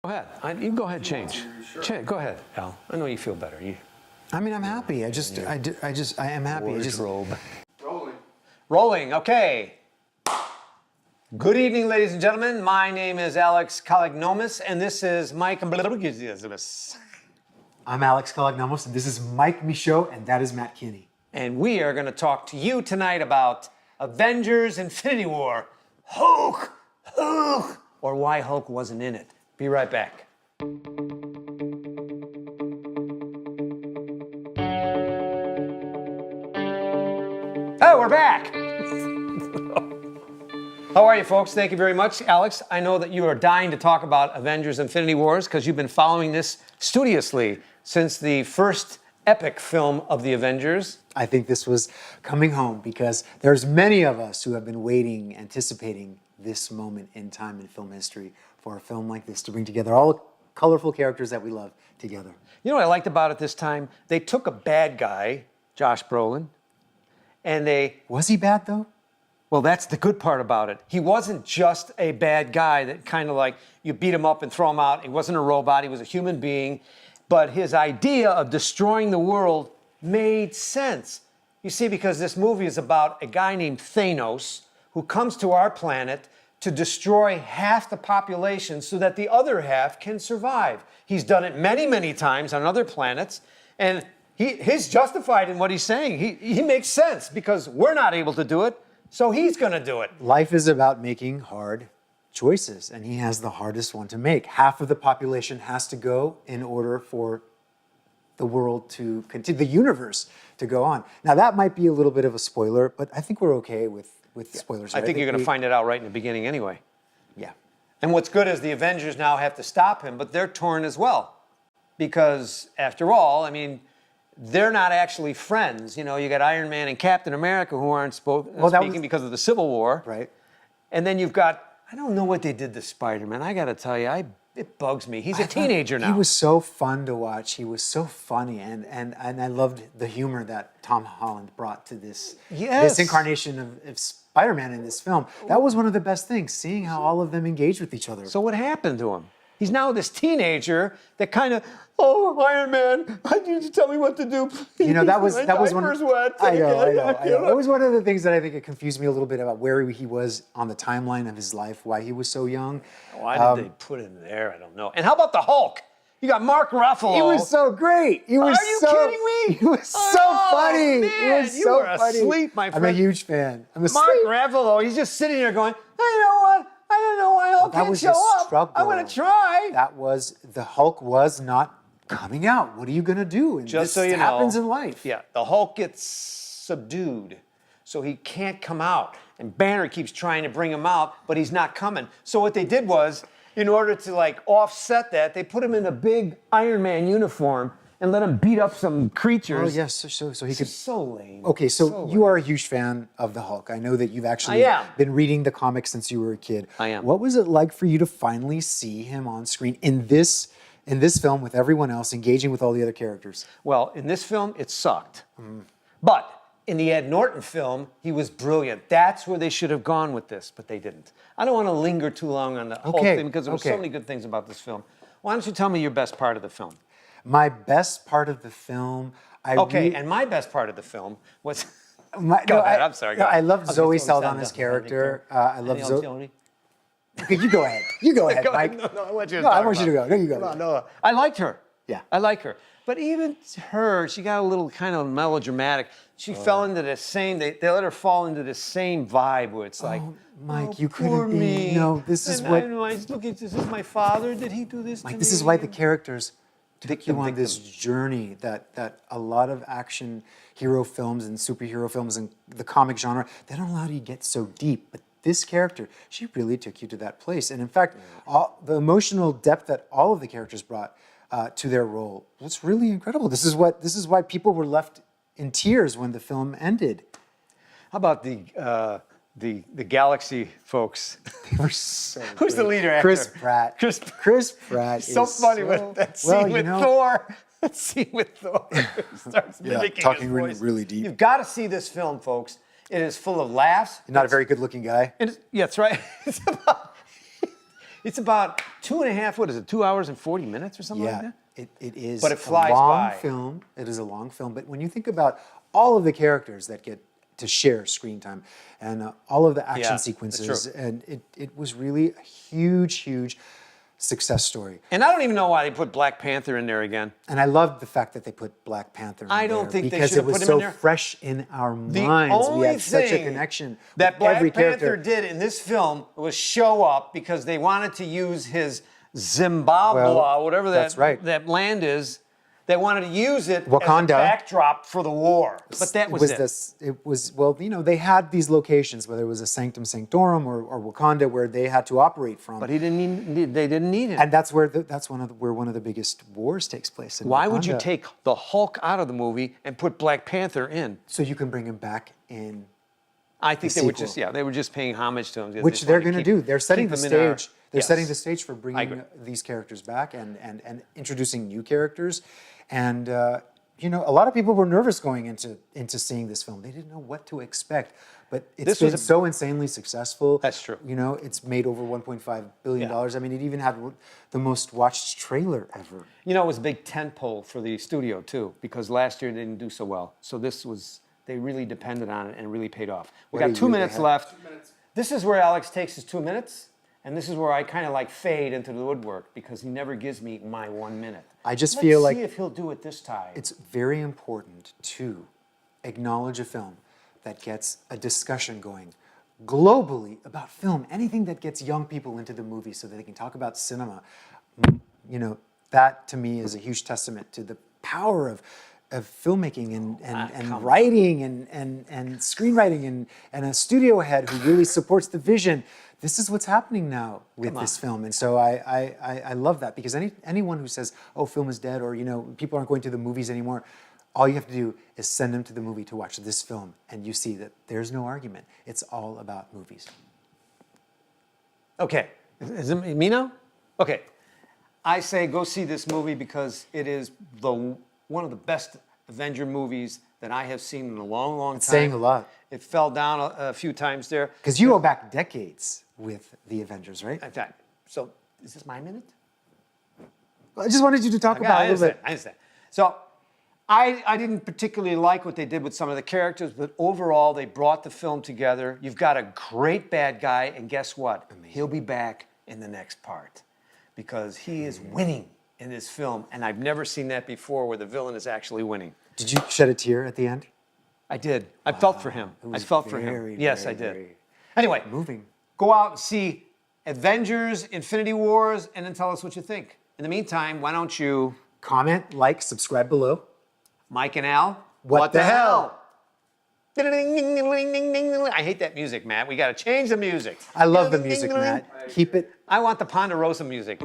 ahead. You go ahead, change. Go ahead, Al. I know you feel better. I mean, I'm happy. I am happy. Wardrobe. Rolling, okay. Good evening, ladies and gentlemen. My name is Alex Kalognomos, and this is Mike. I'm Alex Kalognomos, and this is Mike Michaud, and that is Matt Kenney. And we are going to talk to you tonight about Avengers Infinity War. Hulk! Or why Hulk wasn't in it. Be right back. Oh, we're back! How are you, folks? Thank you very much. Alex, I know that you are dying to talk about Avengers Infinity Wars because you've been following this studiously since the first epic film of the Avengers. I think this was coming home because there's many of us who have been waiting, anticipating this moment in time in film history for a film like this to bring together all the colorful characters that we love together. You know what I liked about it this time? They took a bad guy, Josh Brolin, and they... Was he bad, though? Well, that's the good part about it. He wasn't just a bad guy that kind of like you beat him up and throw him out. He wasn't a robot. He was a human being. But his idea of destroying the world made sense. You see, because this movie is about a guy named Thanos who comes to our planet to destroy half the population so that the other half can survive. He's done it many, many times on other planets, and he's justified in what he's saying. He makes sense because we're not able to do it, so he's going to do it. Life is about making hard choices, and he has the hardest one to make. Half of the population has to go in order for the world to continue, the universe to go on. Now, that might be a little bit of a spoiler, but I think we're okay with spoilers. I think you're going to find it out right in the beginning anyway. Yeah. And what's good is the Avengers now have to stop him, but they're torn as well. Because, after all, I mean, they're not actually friends. You know, you got Iron Man and Captain America who aren't speaking because of the Civil War. Right. And then you've got, I don't know what they did to Spider-Man. I got to tell you, it bugs me. He's a teenager now. He was so fun to watch. He was so funny, and I loved the humor that Tom Holland brought to this incarnation of Spider-Man in this film. That was one of the best things, seeing how all of them engaged with each other. So what happened to him? He's now this teenager that kind of, oh, Iron Man, I need you to tell me what to do. You know, that was one. Wet. I know. It was one of the things that I think it confused me a little bit about where he was on the timeline of his life, why he was so young. Why did they put him there? I don't know. And how about the Hulk? You got Mark Ruffalo. He was so great. Are you kidding me? He was so funny. Man, he was so funny. Asleep, my friend. I'm a huge fan. Mark Ruffalo, he's just sitting there going, hey, you know what? I don't know why Hulk can't show up. Struggle. I'm going to try. The Hulk was not coming out. What are you going to do? And just so you know, happens in life. Yeah, the Hulk gets subdued, so he can't come out. And Banner keeps trying to bring him out, but he's not coming. So what they did was, in order to like offset that, they put him in a big Iron Man uniform and let him beat up some creatures. Oh yes, so he could. So lame. Okay, so you are a huge fan of the Hulk. I know that you've actually been reading the comics since you were a kid. I am. What was it like for you to finally see him on screen in this film with everyone else engaging with all the other characters? Well, in this film, it sucked. But in the Ed Norton film, he was brilliant. That's where they should have gone with this, but they didn't. I don't want to linger too long on the whole thing because there were so many good things about this film. Why don't you tell me your best part of the film? My best part of the film... and my best part of the film was... I'm sorry. No, I loved Zoe Saldana's character. I love Zoe... Okay, you go ahead. You go ahead, Mike. No, I want you to go. No, you go. No, I liked her. Yeah. I like her. But even her, she got a little kind of melodramatic. She fell into the same, they let her fall into the same vibe where it's like, Mike, you couldn't be, no, this is what... Look, this is my father, did he do this to me? Mike, this is why the characters took you on this journey that a lot of action hero films and superhero films and the comic genre, they don't allow you to get so deep. But this character, she really took you to that place. And in fact, the emotional depth that all of the characters brought to their role was really incredible. This is why people were left in tears when the film ended. How about the Galaxy folks? They were so Who's the leader actor? Chris Pratt. Chris Pratt so is funny with that scene with Thor. That scene with Thor. Starts mimicking talking his voice. really deep. You've got to see this film, folks. It is full of laughs. You're not a very good-looking guy. Yeah, that's right. It's about 2.5, what is it, 2 hours and 40 minutes or something like that? It is But it flies a long by. film. It is a long film. But when you think about all of the characters that get to share screen time and all of the action Yeah, that's sequences, true. and it was really a huge success story. And I don't even know why they put Black Panther in there again. And I loved the fact that they put Black Panther in I don't there think they because should it have was put him so in there. fresh in our The minds. We only had such a thing connection that with Black every Panther character. did in this film was show up because they wanted to use his Zimbabwe, Well, whatever that's right. that land is. They wanted to use it Wakanda. as a backdrop for the war. But that was it. It was, well, you know, they had these locations, whether it was a Sanctum Sanctorum or Wakanda, where they had to operate from. But they didn't need it. And that's where where one of the biggest wars takes place. In Why would you Wakanda. take the Hulk out of the movie and put Black Panther in? So you can bring him back in, I think The they were sequel. just they were just paying homage to him. They which just they're wanted going to do. They're setting the keep them in our- stage. They're Yes. setting the stage for agree. bringing these characters back and introducing new characters. And you know, a lot of people were nervous going into seeing this film. They didn't know what to expect. But it's been so insanely successful. That's true. You know, it's made over $1.5 billion. Yeah. I mean, it even had the most watched trailer ever. You know, it was a big tentpole for the studio too, because last year they didn't do so well. So they really depended on it and it really paid off. We What a got 2 year they minutes had. left. This is where Alex takes his 2 minutes, and this is where I kind of like fade into the woodwork because he never gives me my 1 minute. I just Let's feel like see if he'll do it this time. it's very important to acknowledge a film that gets a discussion going globally about film, anything that gets young people into the movie so that they can talk about cinema. You know, that to me is a huge testament to the power of filmmaking and writing and screenwriting and a studio head who really supports the vision. This is what's happening now with this film. And so I love that, because anyone who says, oh, film is dead, or, you know, people aren't going to the movies anymore, all you have to do is send them to the movie to watch this film, and you see that there's no argument. It's all about movies. Okay, is it me now? Okay, I say go see this movie because it is one of the best Avenger movies that I have seen in a long time. Saying a lot. It fell down a few times there. Because you go back decades with the Avengers, right? In fact, so is this my minute? I just wanted you to talk about it a little bit. I understand. So I didn't particularly like what they did with some of the characters, but overall they brought the film together. You've got a great bad guy, and guess what? He'll be back in the next part because he is winning in this film, and I've never seen that before where the villain is actually winning. Did you shed a tear at the end? I did. I felt for him. I felt for him. Yes, I did. Anyway, Moving. go out and see Avengers, Infinity Wars, and then tell us what you think. In the meantime, why don't you, Comment, like, subscribe below. Mike and Al, What the hell? I hate that music, Matt. We got to change the music. I love the music, Matt. Keep it. I want the Ponderosa music.